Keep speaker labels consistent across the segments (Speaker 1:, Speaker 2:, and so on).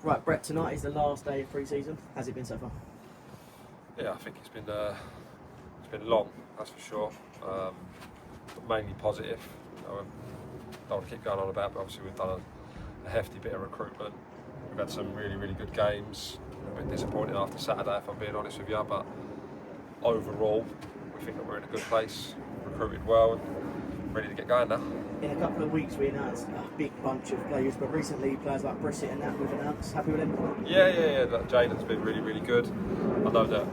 Speaker 1: Right, Brett, tonight is the last day of pre-season. How's it been so far?
Speaker 2: Yeah, I think it's been long, that's for sure. But mainly positive. I don't want to keep going on about, but obviously we've done a hefty bit of recruitment. We've had some really, really good games. A bit disappointed after Saturday, if I'm being honest with you, but overall, we think that we're in a good place. Recruited well and ready to get going now.
Speaker 1: In a couple of weeks, we announced a big bunch of players, but recently players like Preseason and that we've announced. Happy with them?
Speaker 2: Yeah. Jaden's been really, really good. I know that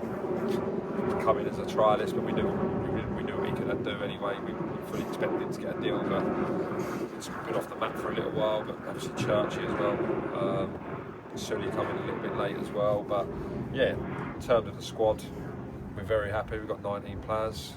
Speaker 2: he's come in as a trialist, but we knew what he could do anyway. We fully expected him to get a deal, but it's been off the map for a little while. But obviously Churchy as well. Sully coming a little bit late as well. But yeah, in terms of the squad, we're very happy. We've got 19 players.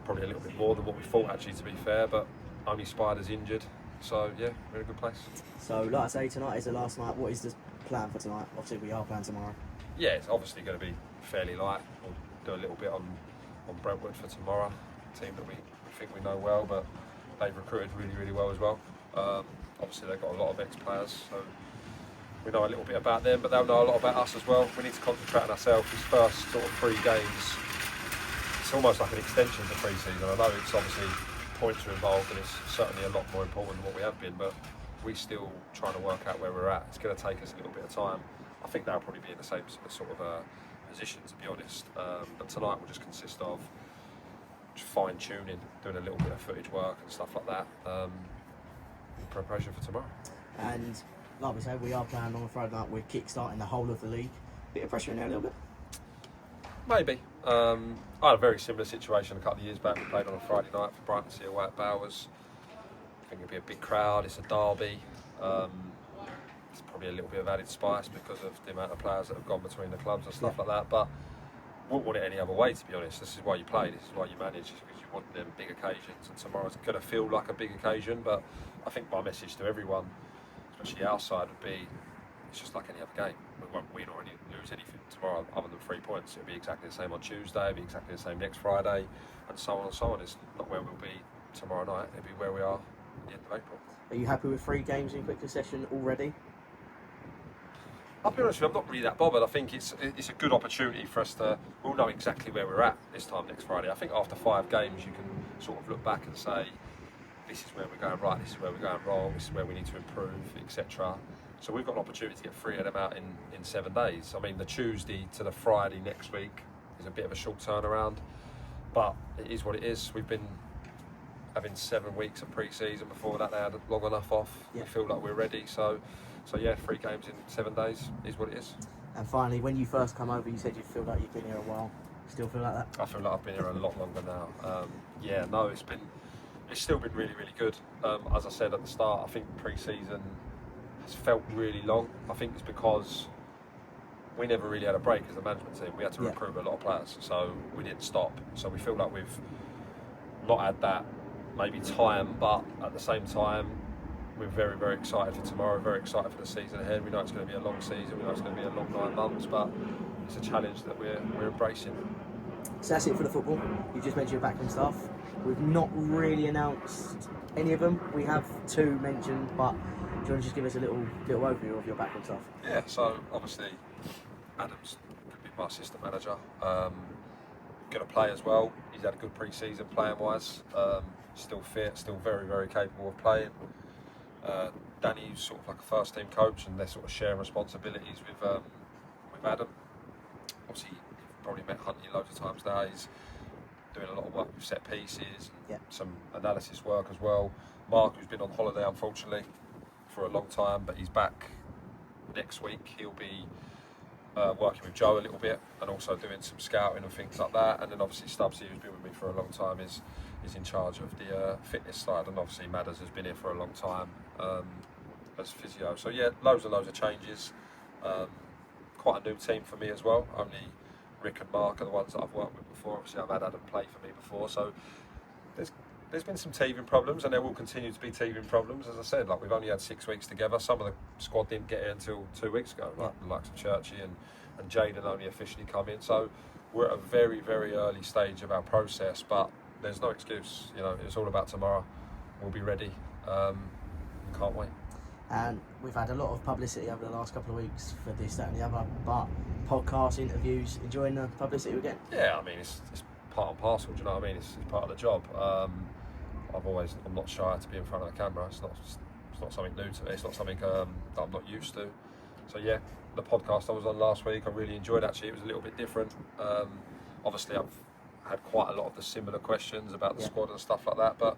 Speaker 2: Probably a little bit more than what we thought, actually, to be fair. But only Spider's injured, so yeah, we're in a good place.
Speaker 1: So, like I say, tonight is the last night. What is the plan for tonight? Obviously, we are playing tomorrow.
Speaker 2: Yeah, it's obviously going to be fairly light. We'll do a little bit on Brentwood for tomorrow, a team that we think we know well, but they've recruited really, really well as well. Obviously, they've got a lot of ex-players, so we know a little bit about them, but they'll know a lot about us as well. We need to concentrate on ourselves. These first sort of 3 games, it's almost like an extension to pre-season. I know it's obviously points are involved and it's certainly a lot more important than what we have been, but we're still trying to work out where we're at. It's going to take us a little bit of time. I think they'll probably be in the same sort of position, to be honest. But tonight will just consist of just fine-tuning, doing a little bit of footage work and stuff like that in preparation for tomorrow.
Speaker 1: And like we said, we are playing on a Friday night. We're kick-starting the whole of the league. Bit of pressure in there a little bit.
Speaker 2: Maybe. I had a very similar situation a couple of years back. We played on a Friday night for Brighton Sea away at Bowers. I think it'll be a big crowd. It's a derby. It's probably a little bit of added spice because of the amount of players that have gone between the clubs and stuff like that. But wouldn't want it any other way, to be honest. This is why you play. This is why you manage, because you want them big occasions. And tomorrow's going to feel like a big occasion. But I think my message to everyone, especially our side, would be it's just like any other game. We won't win or lose anything tomorrow other than 3 points. It'll be exactly the same on Tuesday, it'll be exactly the same next Friday, and so on and so on. It's not where we'll be tomorrow night, it'll be where we are at the end of April.
Speaker 1: Are you happy with 3 games in quick succession already?
Speaker 2: I'll be honest with you, I'm not really that bothered. I think it's a good opportunity for us to, we'll know exactly where we're at this time next Friday. I think after 5 games you can sort of look back and say, this is where we're going right, this is where we're going wrong, this is where we need to improve, etc. So we've got an opportunity to get 3 of them out in 7 days. I mean, the Tuesday to the Friday next week is a bit of a short turnaround, but it is what it is. We've been having 7 weeks of pre-season. Before that they had long enough off.
Speaker 1: Yeah.
Speaker 2: We feel like we're ready. So yeah, 3 games in 7 days is what it is.
Speaker 1: And finally, when you first come over, you said you feel like you've been here a while. Still feel like that?
Speaker 2: I feel like I've been here a lot longer now. It's still been really, really good. As I said at the start, I think pre-season has felt really long. I think it's because we never really had a break as a management team. We had to recruit a lot of players, so we didn't stop. So we feel like we've not had that maybe time, but at the same time, we're very, very excited for tomorrow, very excited for the season ahead. We know it's going to be a long season, we know it's going to be a long 9 months, but it's a challenge that we're embracing.
Speaker 1: So that's it for the football. You just mentioned your backroom staff. We've not really announced any of them. We have 2 mentioned, but do you want to just give us a little overview of your backroom staff?
Speaker 2: Yeah, so obviously Adam's going to be my assistant manager. Going to play as well. He's had a good pre-season playing wise. Still fit, still very, very capable of playing. Danny's sort of like a first team coach, and they're sort of sharing responsibilities with Adam. Obviously, you've probably met Huntley loads of times now. He's doing a lot of work with set pieces, and some analysis work as well. Mark, who's been on holiday unfortunately for a long time, but he's back next week. He'll be working with Joe a little bit and also doing some scouting and things like that. And then obviously Stubbsy, who's been with me for a long time, is in charge of the fitness side, and obviously Madders has been here for a long time as physio. So yeah, loads and loads of changes. Quite a new team for me as well. Only Rick and Mark are the ones that I've worked with before. Obviously I've had Adam play for me before, so there's been some teething problems, and there will continue to be teething problems. As I said, like, we've only had 6 weeks together. Some of the squad didn't get here until 2 weeks ago, like the likes of Churchy and Jaden only officially come in. So we're at a very, very early stage of our process, but there's no excuse. You know, it's all about tomorrow. We'll be ready. Can't wait.
Speaker 1: And we've had a lot of publicity over the last couple of weeks for this, that, and the other. But podcasts, interviews, enjoying the publicity we get.
Speaker 2: Yeah, I mean, it's part and parcel. Do you know what I mean? It's part of the job. I'm not shy to be in front of the camera. It's not something new to me. It's not something that I'm not used to. So yeah, the podcast I was on last week, I really enjoyed. Actually, it was a little bit different. Obviously, I've had quite a lot of the similar questions about the squad and stuff like that, but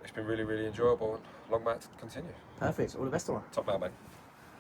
Speaker 2: it's been really, really enjoyable, and long may it continue.
Speaker 1: Perfect. All the best tomorrow.
Speaker 2: Top man, mate.